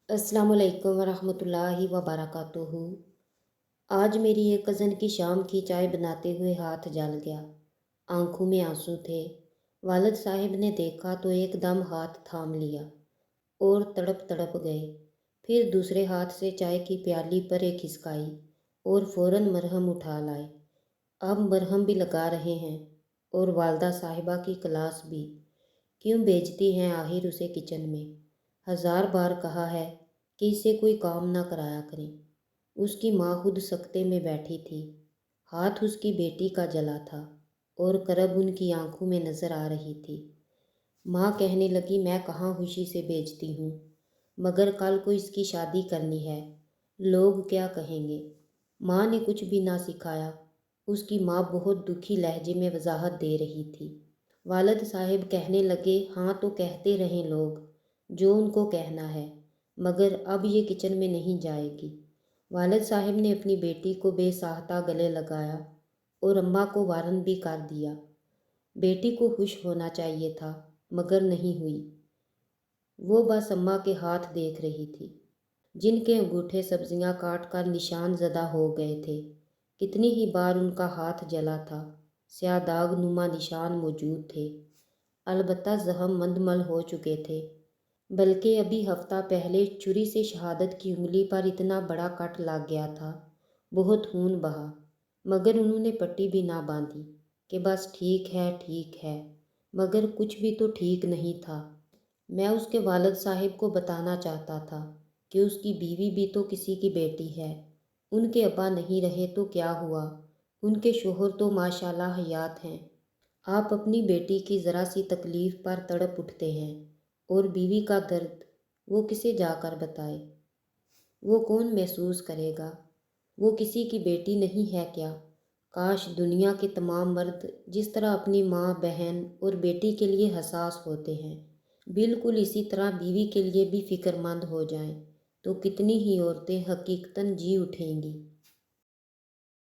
अस्सलाम वालेकुम वरहमतुल्लाहि वबरकातुहू। आज मेरी एक कज़न की शाम की चाय बनाते हुए हाथ जल गया। आंखों में आंसू थे। वालिद साहब ने देखा तो एकदम हाथ थाम लिया और तड़प तड़प गए। फिर दूसरे हाथ से चाय की प्याली पर एक खिसकाई और फ़ौरन मरहम उठा लाए। अब मरहम भी लगा रहे हैं और वालदा साहिबा की क्लास भी। क्यों भेजती हैं आखिर उसे किचन में। 1000 बार कहा है कि इससे कोई काम ना कराया करें। उसकी माँ खुद सख्ते में बैठी थी। हाथ उसकी बेटी का जला था और करब उनकी आंखों में नज़र आ रही थी। माँ कहने लगी, मैं कहाँ खुशी से भेजती हूँ, मगर कल को इसकी शादी करनी है, लोग क्या कहेंगे। माँ ने कुछ भी ना सिखाया। उसकी माँ बहुत दुखी लहजे में वजाहत दे रही थी। वालिद साहब कहने लगे, हाँ तो कहते रहें लोग जो उनको कहना है, मगर अब ये किचन में नहीं जाएगी। वालिद साहब ने अपनी बेटी को बेसाहता गले लगाया और अम्मा को वारन भी कर दिया। बेटी को खुश होना चाहिए था, मगर नहीं हुई। वो बस अम्मा के हाथ देख रही थी, जिनके अंगूठे सब्जियां काट कर निशान ज़दा हो गए थे। कितनी ही बार उनका हाथ जला था। स्याह दाग नुमा निशान मौजूद थे, अलबत्ता जख्म मंदमल हो चुके थे। बल्कि अभी हफ्ता पहले छुरी से शहादत की उंगली पर इतना बड़ा कट लग गया था। बहुत खून बहा, मगर उन्होंने पट्टी भी ना बांधी कि बस ठीक है, मगर कुछ भी तो ठीक नहीं था। मैं उसके वालिद साहिब को बताना चाहता था कि उसकी बीवी भी तो किसी की बेटी है। उनके अब्बा नहीं रहे तो क्या हुआ, उनके शोहर तो माशाल्लाह हयात हैं। आप अपनी बेटी की ज़रा सी तकलीफ़ पर तड़प उठते हैं, और बीवी का दर्द वो किसे जाकर बताए। वो कौन महसूस करेगा। वो किसी की बेटी नहीं है क्या। काश दुनिया के तमाम मर्द जिस तरह अपनी माँ, बहन और बेटी के लिए हसास होते हैं, बिल्कुल इसी तरह बीवी के लिए भी फ़िक्रमंद हो जाएं, तो कितनी ही औरतें हकीकतन जी उठेंगी।